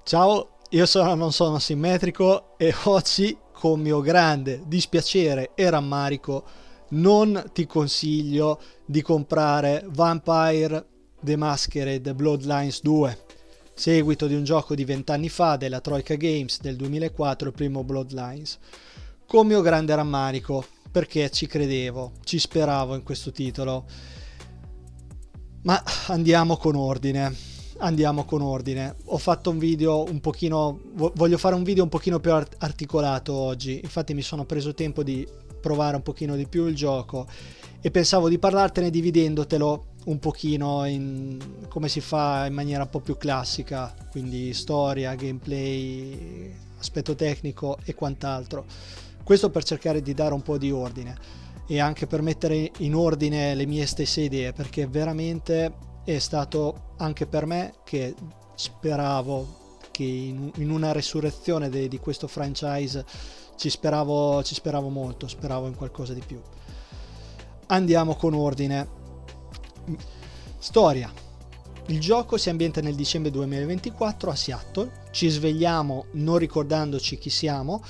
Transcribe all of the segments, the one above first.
Ciao, io non sono simmetrico e oggi, con mio grande dispiacere e rammarico, non ti consiglio di comprare Vampire The Masquerade Bloodlines 2, seguito di un gioco di 20 anni fa della Troika Games del 2004, il primo Bloodlines. Con mio grande rammarico, perché ci credevo, ci speravo in questo titolo. Ma andiamo con ordine. Andiamo con ordine. Ho fatto un video un pochino. Voglio fare un video un pochino più articolato oggi. Infatti, mi sono preso tempo di provare un pochino di più il gioco e pensavo di parlartene dividendotelo un pochino in come si fa in maniera un po' più classica, quindi storia, gameplay, aspetto tecnico e quant'altro. Questo per cercare di dare un po' di ordine e anche per mettere in ordine le mie stesse idee, perché veramente è stato anche per me che speravo che in una resurrezione di questo franchise ci speravo molto, speravo in qualcosa di più. Andiamo con ordine. Storia. Il gioco si ambienta nel dicembre 2024 a Seattle. Ci svegliamo non ricordandoci chi siamo,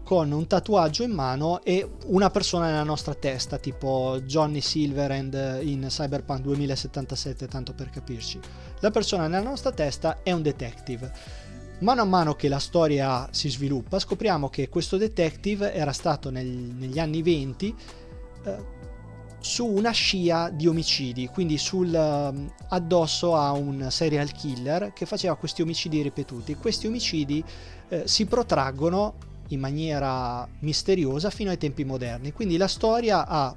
con un tatuaggio in mano e una persona nella nostra testa, tipo Johnny Silverhand in Cyberpunk 2077, tanto per capirci. La persona nella nostra testa è un detective. Mano a mano che la storia si sviluppa, scopriamo che questo detective era stato negli anni 20 su una scia di omicidi, quindi addosso a un serial killer che faceva questi omicidi ripetuti. Questi omicidi si protraggono in maniera misteriosa fino ai tempi moderni, quindi la storia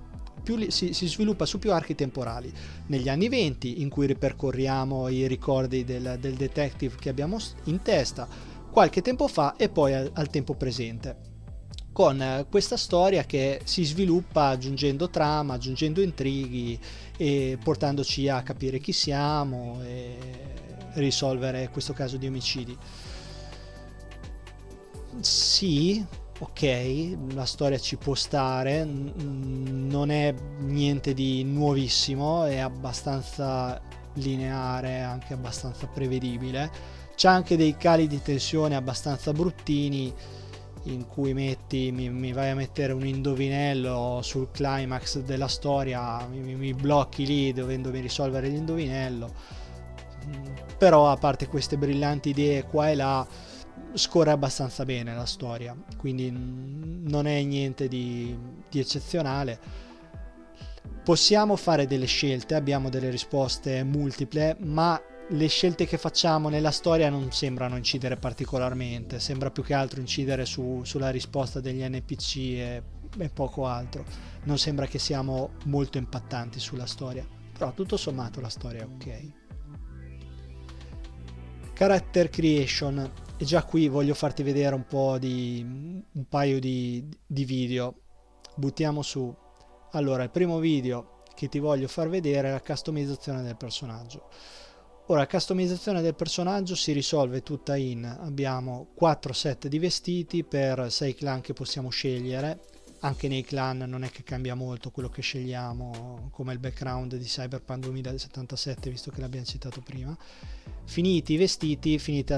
si sviluppa su più archi temporali. Negli anni 20, in cui ripercorriamo i ricordi del detective che abbiamo in testa, qualche tempo fa, e poi al tempo presente, con questa storia che si sviluppa aggiungendo trama, aggiungendo intrighi e portandoci a capire chi siamo e risolvere questo caso di omicidi. Sì, ok, la storia ci può stare, non è niente di nuovissimo, è abbastanza lineare, anche abbastanza prevedibile. C'è anche dei cali di tensione abbastanza bruttini, in cui mi vai a mettere un indovinello sul climax della storia, mi blocchi lì dovendomi risolvere l'indovinello. Però a parte queste brillanti idee qua e là, scorre abbastanza bene la storia, quindi non è niente di eccezionale. Possiamo fare delle scelte, abbiamo delle risposte multiple, ma le scelte che facciamo nella storia non sembrano incidere particolarmente, sembra più che altro incidere sulla risposta degli NPC e poco altro. Non sembra che siamo molto impattanti sulla storia, però tutto sommato la storia è ok. Character creation, e già qui voglio farti vedere un paio di video. Buttiamo su. Allora, il primo video che ti voglio far vedere è la customizzazione del personaggio. Ora, la customizzazione del personaggio si risolve tutta abbiamo 4 set di vestiti per 6 clan che possiamo scegliere. Anche nei clan non è che cambia molto quello che scegliamo, come il background di Cyberpunk 2077, visto che l'abbiamo citato prima. Finiti i vestiti, finiti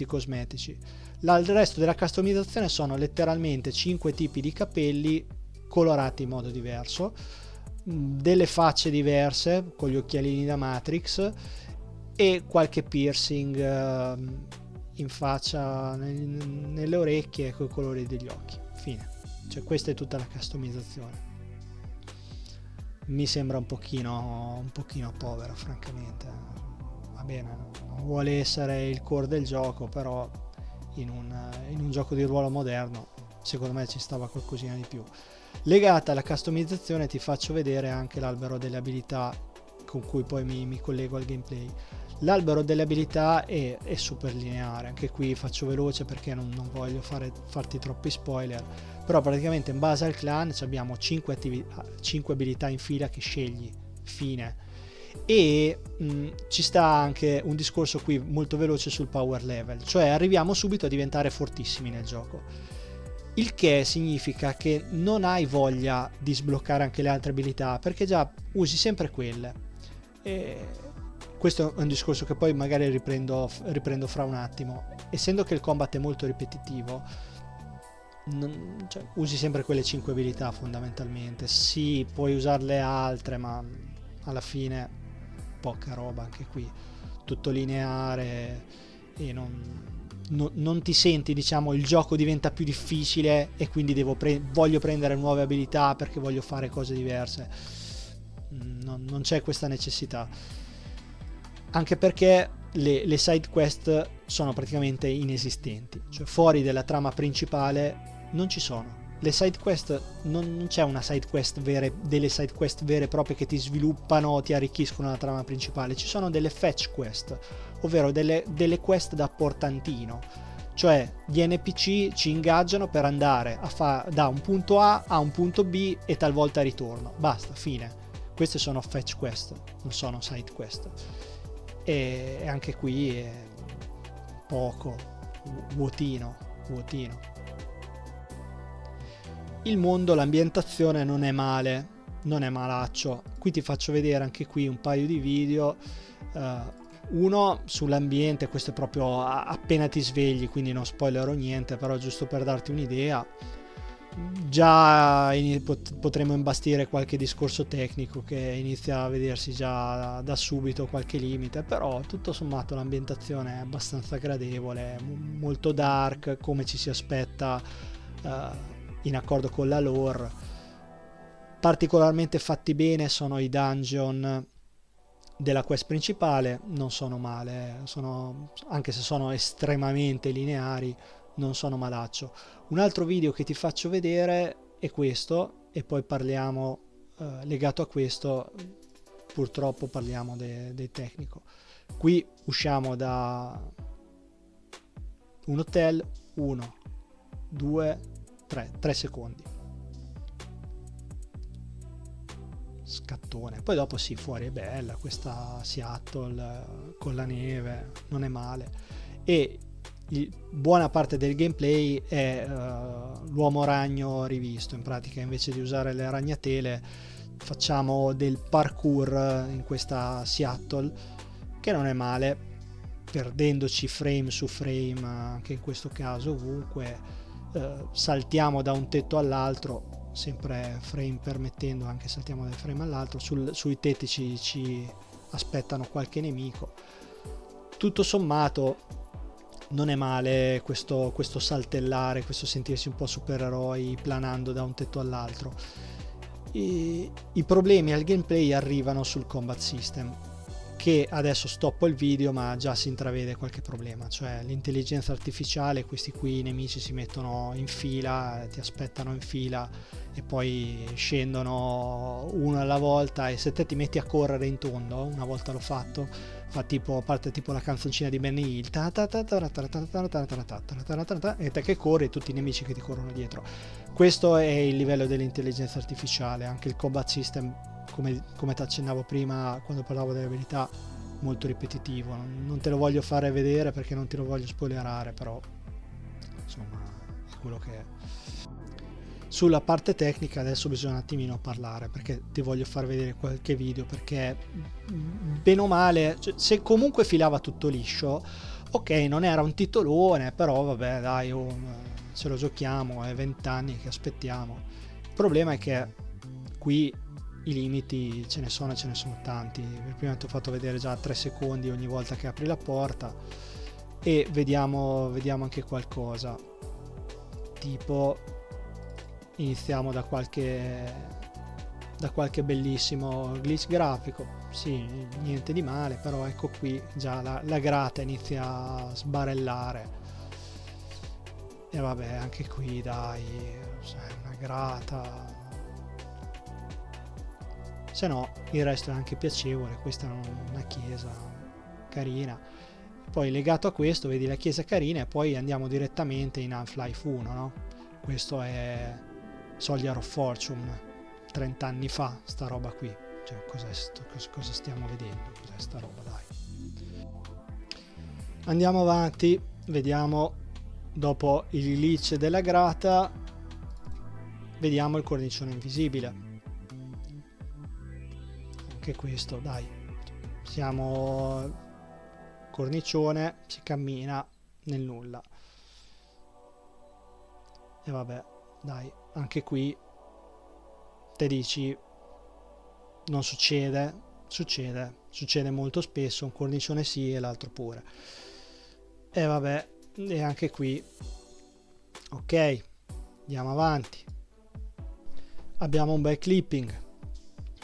i cosmetici. Il resto della customizzazione sono letteralmente 5 tipi di capelli colorati in modo diverso, delle facce diverse con gli occhialini da Matrix e qualche piercing in faccia, nelle orecchie e con i colori degli occhi. Fine. Cioè, questa è tutta la customizzazione. Mi sembra un pochino povera, francamente. Va bene, non vuole essere il core del gioco, però in un gioco di ruolo moderno secondo me ci stava qualcosina di più. Legata alla customizzazione ti faccio vedere anche l'albero delle abilità, con cui poi mi collego al gameplay. L'albero delle abilità è super lineare, anche qui faccio veloce perché non voglio farti troppi spoiler, però praticamente in base al clan abbiamo 5 abilità in fila che scegli, fine. E ci sta anche un discorso qui molto veloce sul power level, cioè arriviamo subito a diventare fortissimi nel gioco, il che significa che non hai voglia di sbloccare anche le altre abilità perché già usi sempre quelle questo è un discorso che poi magari riprendo fra un attimo. Essendo che il combat è molto ripetitivo, cioè, usi sempre quelle 5 abilità fondamentalmente. Sì, puoi usarle altre, ma alla fine poca roba anche qui. Tutto lineare e non ti senti, diciamo, il gioco diventa più difficile e quindi voglio prendere nuove abilità perché voglio fare cose diverse. Non c'è questa necessità, anche perché le side quest sono praticamente inesistenti, cioè fuori della trama principale non ci sono. Le side quest, non c'è una side quest delle side quest vere e proprie che ti sviluppano, ti arricchiscono la trama principale. Ci sono delle fetch quest, ovvero delle quest da portantino, cioè gli NPC ci ingaggiano per andare da un punto A a un punto B e talvolta ritorno. Basta, fine. Queste sono fetch quest, non sono side quest. E anche qui è poco, vuotino. Il mondo, l'ambientazione non è male, non è malaccio. Qui ti faccio vedere anche qui un paio di video, uno sull'ambiente, questo è proprio appena ti svegli, quindi non spoilerò niente, però giusto per darti un'idea. Già potremo imbastire qualche discorso tecnico che inizia a vedersi già da subito qualche limite, però tutto sommato l'ambientazione è abbastanza gradevole, molto dark come ci si aspetta, in accordo con la lore. Particolarmente fatti bene sono i dungeon della quest principale, non sono male, anche se sono estremamente lineari, non sono malaccio. Un altro video che ti faccio vedere è questo, e poi parliamo, legato a questo purtroppo parliamo del tecnico. Qui usciamo da un hotel, 1, 2, 3 secondi, scattone. Poi dopo sì, fuori è bella questa Seattle con la neve, non è male. E buona parte del gameplay è l'uomo ragno rivisto. In pratica, invece di usare le ragnatele, facciamo del parkour in questa Seattle, che non è male, perdendoci frame su frame anche in questo caso ovunque. Saltiamo da un tetto all'altro, sempre frame permettendo, anche saltiamo da un frame all'altro. Sui tetti ci aspettano qualche nemico. Tutto sommato non è male questo saltellare, questo sentirsi un po' supereroi planando da un tetto all'altro. I problemi al gameplay arrivano sul combat system, che adesso stoppo il video, ma già si intravede qualche problema. Cioè l'intelligenza artificiale, questi qui i nemici si mettono in fila, ti aspettano in fila e poi scendono uno alla volta, e se te ti metti a correre in tondo, una volta l'ho fatto, parte tipo la canzoncina di Benny Hill, e te che corri e tutti i nemici che ti corrono dietro. Questo è il livello dell'intelligenza artificiale. Anche il combat system, come ti accennavo prima quando parlavo delle abilità, molto ripetitivo. Non te lo voglio fare vedere perché non te lo voglio spoilerare, però insomma è quello che è. Sulla parte tecnica adesso bisogna un attimino parlare, perché ti voglio far vedere qualche video, perché bene o male, cioè, se comunque filava tutto liscio, ok, non era un titolone, però vabbè dai, ce lo giochiamo, è 20 anni che aspettiamo. Il problema è che qui i limiti ce ne sono tanti. Prima ti ho fatto vedere già 3 secondi ogni volta che apri la porta, e vediamo anche qualcosa, tipo iniziamo da qualche bellissimo glitch grafico. Sì, niente di male, però ecco qui già la grata inizia a sbarellare, e vabbè, anche qui dai, una grata, se no il resto è anche piacevole. Questa è una chiesa carina. Poi legato a questo vedi la chiesa carina, e poi andiamo direttamente in Half-Life 1, no? Questo è Soldier of Fortune, 30 anni fa, sta roba qui. Cioè, cosa stiamo vedendo? Cos'è sta roba, dai? Andiamo avanti, vediamo, dopo il glitch della grata, vediamo il cornicione invisibile. Anche questo, dai, siamo cornicione, si cammina nel nulla. E vabbè, dai, anche qui te dici non succede, succede molto spesso, un cornicione sì e l'altro pure. E vabbè, e anche qui ok, andiamo avanti. Abbiamo un bel clipping,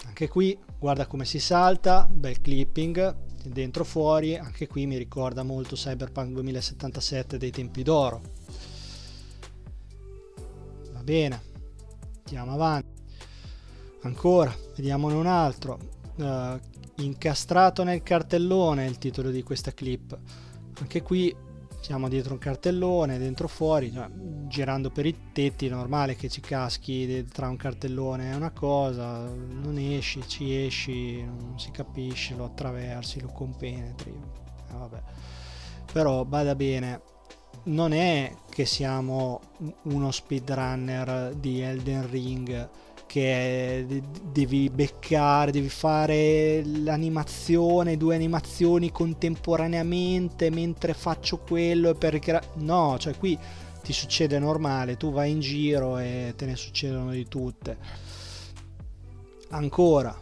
anche qui guarda come si salta, bel clipping dentro fuori, anche qui mi ricorda molto Cyberpunk 2077 dei tempi d'oro. Va bene, andiamo avanti. Ancora, vediamone un altro. Incastrato nel cartellone è il titolo di questa clip. Anche qui siamo dietro un cartellone, dentro fuori, cioè, girando per i tetti, è normale che ci caschi tra un cartellone e una cosa, non esci, ci esci, non si capisce, lo attraversi, lo compenetri. Vabbè. Però bada bene, non è che siamo uno speedrunner di Elden Ring che devi beccare, devi fare l'animazione, 2 animazioni contemporaneamente mentre faccio quello per no, cioè qui ti succede normale, tu vai in giro e te ne succedono di tutte. Ancora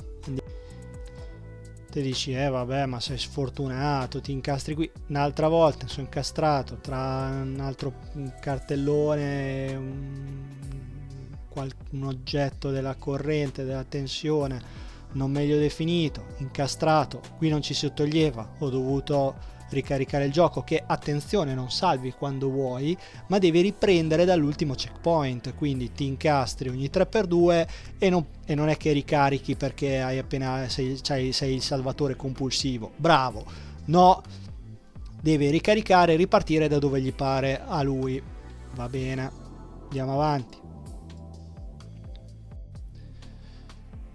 te dici vabbè, ma sei sfortunato, ti incastri qui. Un'altra volta sono incastrato tra un altro cartellone, un oggetto della corrente, della tensione non meglio definito, incastrato. Qui non ci si toglieva, ho dovuto ricaricare il gioco, che attenzione non salvi quando vuoi, ma devi riprendere dall'ultimo checkpoint, quindi ti incastri ogni 3x2 e non è che ricarichi perché hai appena sei il salvatore compulsivo, bravo, no, devi ricaricare e ripartire da dove gli pare a lui. Va bene, andiamo avanti.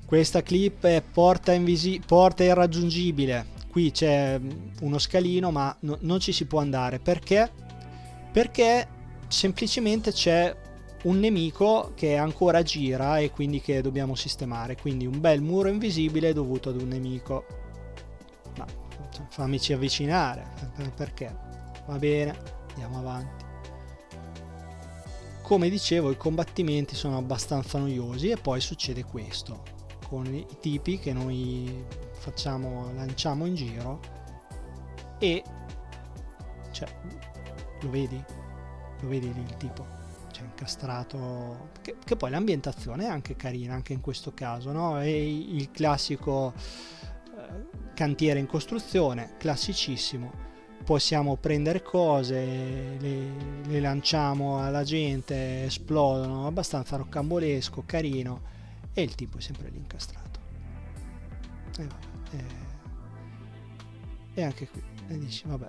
Questa clip è porta irraggiungibile. Qui c'è uno scalino ma non ci si può andare. Perché? Perché semplicemente c'è un nemico che ancora gira e quindi che dobbiamo sistemare. Quindi un bel muro invisibile dovuto ad un nemico. Ma fammici avvicinare. Perché? Va bene, andiamo avanti. Come dicevo, i combattimenti sono abbastanza noiosi e poi succede questo con i tipi che noi lanciamo in giro e cioè, lo vedi lì il tipo, cioè incastrato, che poi l'ambientazione è anche carina anche in questo caso, no? È il classico cantiere in costruzione, classicissimo. Possiamo prendere cose, le lanciamo alla gente, esplodono, abbastanza roccambolesco, carino, e il tipo è sempre lì incastrato. E anche qui e dici vabbè.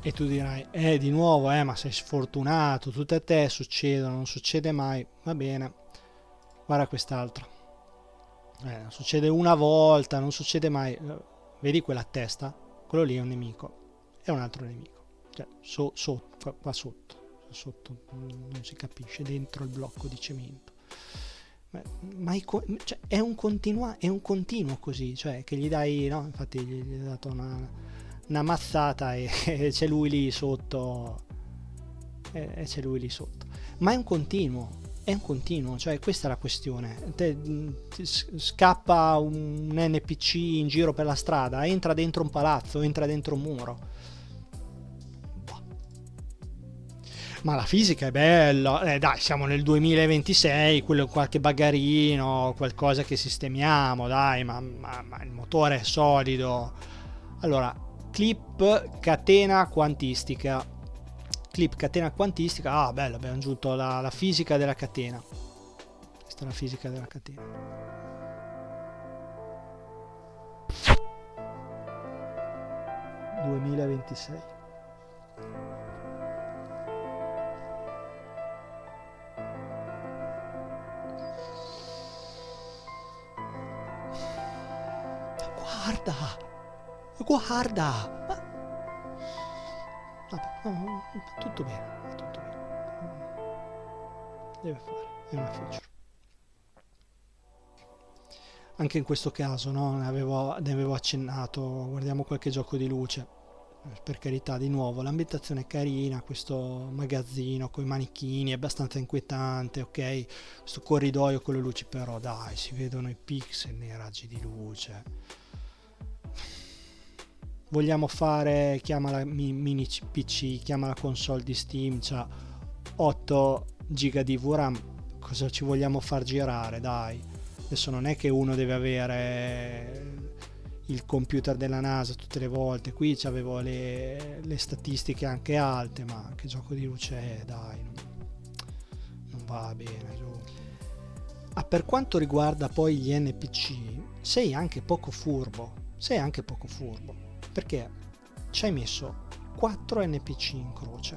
E tu dirai di nuovo ma sei sfortunato, tutte a te succedono, non succede mai. Va bene, guarda quest'altro, succede una volta, non succede mai. Vedi quella a testa? Quello lì è un nemico, è un altro nemico, cioè qua sotto non si capisce, dentro il blocco di cemento. Ma cioè, è un continuo così, cioè che gli dai, no? Infatti gli hai dato una mazzata e c'è lui lì sotto, ma è un continuo, cioè questa è la questione. Scappa un NPC in giro per la strada, entra dentro un palazzo, entra dentro un muro. Ma la fisica è bella, dai, siamo nel 2026, quello qualche baggarino, qualcosa che sistemiamo, dai, ma il motore è solido. Allora, clip catena quantistica, bello, abbiamo aggiunto la fisica della catena. Questa è la fisica della catena. (2026) guarda, vabbè, tutto bene, deve fare, è una feature. anche in questo caso, no? Ne avevo accennato, guardiamo qualche gioco di luce. Per carità, di nuovo, l'ambientazione è carina, questo magazzino con i manichini è abbastanza inquietante, ok? Questo corridoio con le luci, però dai, si vedono i pixel nei raggi di luce. Vogliamo fare, chiama la mini PC, chiama la console di Steam, c'ha 8 giga di VRAM, cosa ci vogliamo far girare, dai? Adesso non è che uno deve avere il computer della NASA tutte le volte, qui c'avevo le statistiche anche alte, ma che gioco di luce è, dai, non va bene giù. Per quanto riguarda poi gli NPC, sei anche poco furbo, perché ci hai messo 4 NPC in croce.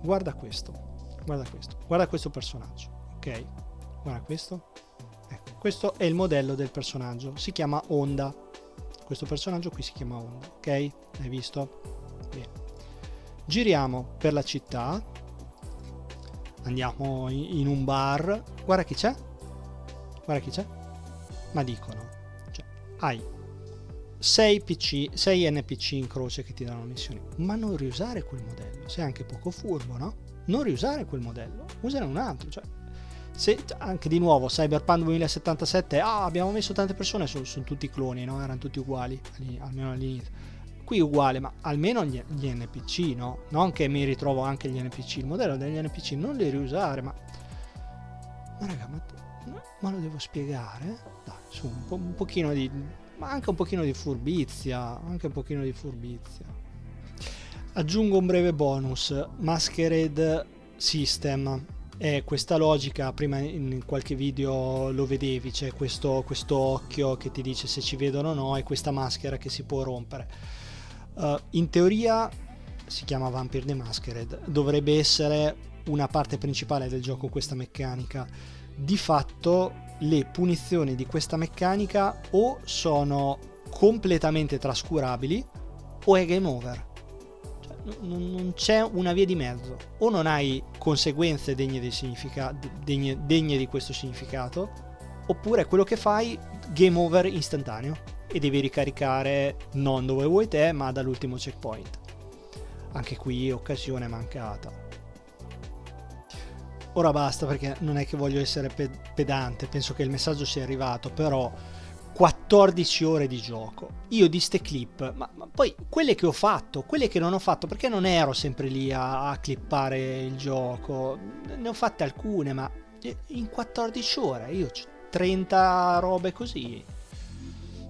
Guarda questo personaggio, ok? Guarda questo. Ecco, questo è il modello del personaggio, si chiama Honda. Questo personaggio qui si chiama Honda, ok? Hai visto? Bene. Giriamo per la città, andiamo in un bar, guarda chi c'è? Ma dicono, cioè, hai 6 NPC in croce che ti danno missioni, ma non riusare quel modello, sei anche poco furbo, no? Non riusare quel modello, usane un altro, cioè se anche di nuovo Cyberpunk 2077, abbiamo messo tante persone, sono tutti cloni, no? Erano tutti uguali, almeno all'inizio. Qui uguale, ma almeno gli NPC, no? Non che mi ritrovo anche gli NPC, il modello degli NPC non li riusare, ma raga, ma lo devo spiegare? Dai, su, un pochino di, ma anche un pochino di furbizia, Aggiungo un breve bonus, Masquerade System. È questa logica, prima in qualche video lo vedevi, c'è questo occhio che ti dice se ci vedono o no, e questa maschera che si può rompere. In teoria si chiama Vampire the Masquerade, dovrebbe essere una parte principale del gioco questa meccanica. Di fatto le punizioni di questa meccanica o sono completamente trascurabili o è game over. Non c'è una via di mezzo, o non hai conseguenze degne di questo significato, oppure quello che fai game over istantaneo e devi ricaricare non dove vuoi te ma dall'ultimo checkpoint. Anche qui occasione mancata. Ora basta, perché non è che voglio essere pedante, penso che il messaggio sia arrivato, però 14 ore di gioco. Io di ste clip, ma poi quelle che ho fatto, quelle che non ho fatto, perché non ero sempre lì a clippare il gioco, ne ho fatte alcune, ma in 14 ore io ho 30 robe così,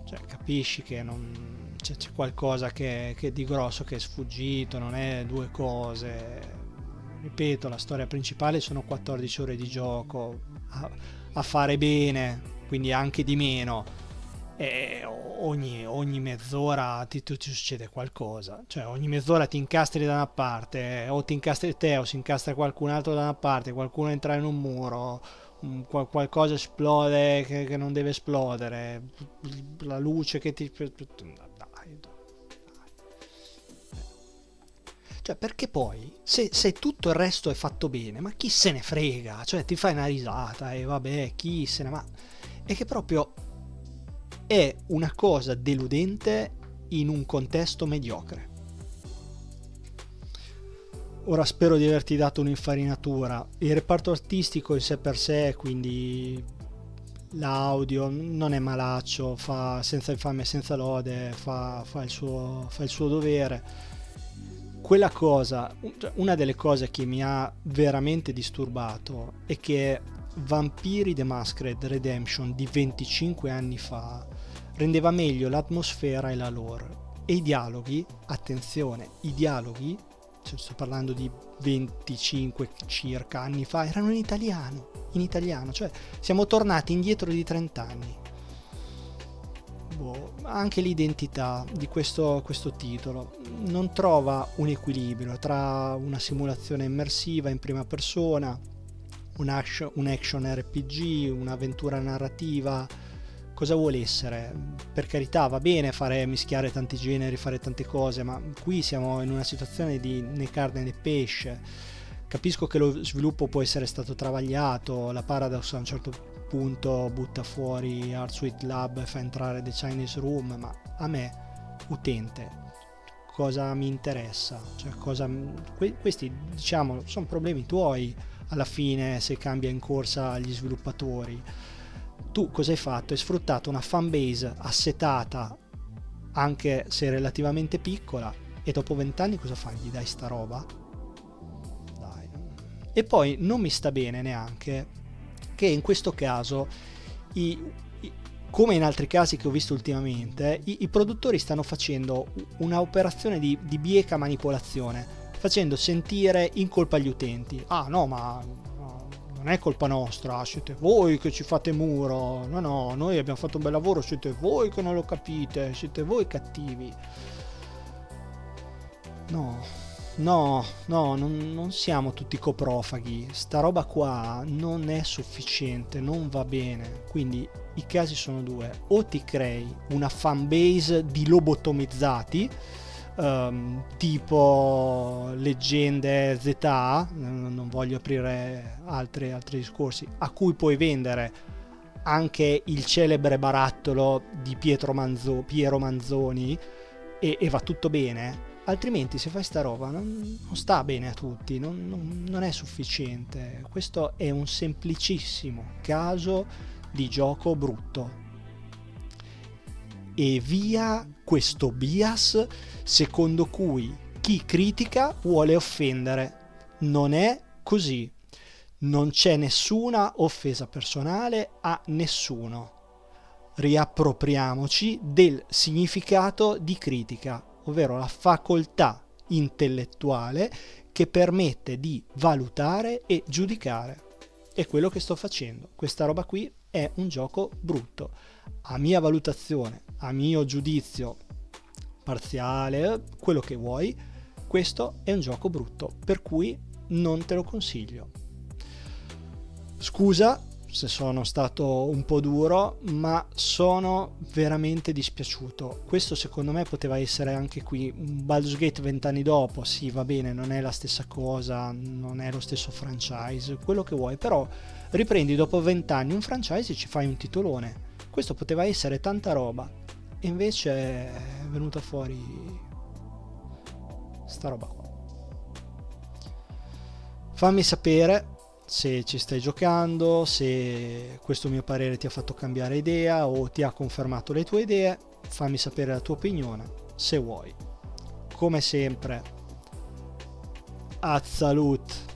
cioè capisci che non c'è qualcosa che di grosso che è sfuggito, non è due cose. Ripeto, la storia principale sono 14 ore di gioco a fare bene, quindi anche di meno. E ogni mezz'ora ti succede qualcosa, cioè ogni mezz'ora ti incastri da una parte, o ti incastri te o si incastra qualcun altro da una parte, qualcuno entra in un muro, qualcosa esplode che non deve esplodere, la luce che ti... Dai. Cioè, perché poi se tutto il resto è fatto bene, ma chi se ne frega, cioè ti fai una risata e vabbè, chi se ne... ma è che proprio è una cosa deludente in un contesto mediocre. Ora spero di averti dato un'infarinatura. Il reparto artistico in sé per sé, quindi l'audio, non è malaccio, fa senza infamia e senza lode, fa il suo dovere. Quella cosa, una delle cose che mi ha veramente disturbato è che Vampiri the Masquerade Redemption di 25 anni fa rendeva meglio l'atmosfera e la lore, e i dialoghi, attenzione, cioè sto parlando di 25 circa anni fa, erano in italiano, cioè siamo tornati indietro di 30 anni. Anche l'identità di questo titolo non trova un equilibrio tra una simulazione immersiva in prima persona, un action RPG, un'avventura narrativa. Cosa vuole essere? Per carità, va bene mischiare tanti generi, fare tante cose, ma qui siamo in una situazione di né carne né pesce. Capisco che lo sviluppo può essere stato travagliato, la Paradox a un certo punto butta fuori Art Suite Lab e fa entrare The Chinese Room, ma a me, utente, cosa mi interessa? Cioè, questi, diciamo, sono problemi tuoi alla fine se cambia in corsa gli sviluppatori. Tu cosa hai fatto? Hai sfruttato una fanbase assetata, anche se relativamente piccola, e dopo 20 anni cosa fai? Gli dai sta roba? Dai. E poi non mi sta bene neanche che in questo caso, come in altri casi che ho visto ultimamente, i produttori stanno facendo una operazione di bieca manipolazione, facendo sentire in colpa gli utenti. Ah no, ma non è colpa nostra, siete voi che ci fate muro, no, noi abbiamo fatto un bel lavoro, siete voi che non lo capite, siete voi cattivi. No, non siamo tutti coprofaghi, sta roba qua non è sufficiente, non va bene, quindi i casi sono due: o ti crei una fanbase di lobotomizzati, tipo leggende ZA, non voglio aprire altri discorsi, a cui puoi vendere anche il celebre barattolo di Piero Manzoni e va tutto bene. Altrimenti se fai sta roba non sta bene a tutti, non è sufficiente. Questo è un semplicissimo caso di gioco brutto. E via questo bias secondo cui chi critica vuole offendere. Non è così. Non c'è nessuna offesa personale a nessuno. Riappropriamoci del significato di critica, ovvero la facoltà intellettuale che permette di valutare e giudicare. È quello che sto facendo. Questa roba qui è un gioco brutto. A mia valutazione, a mio giudizio parziale, quello che vuoi, questo è un gioco brutto, per cui non te lo consiglio. Scusa se sono stato un po' duro, ma sono veramente dispiaciuto. Questo secondo me poteva essere anche qui un Baldur's Gate 20 anni dopo. Sì, va bene, non è la stessa cosa, non è lo stesso franchise, quello che vuoi, però riprendi dopo 20 anni un franchise e ci fai un titolone. Questo poteva essere tanta roba e invece è venuta fuori sta roba qua. Fammi sapere se ci stai giocando, se questo mio parere ti ha fatto cambiare idea o ti ha confermato le tue idee. Fammi sapere la tua opinione se vuoi. Come sempre, Azzalut.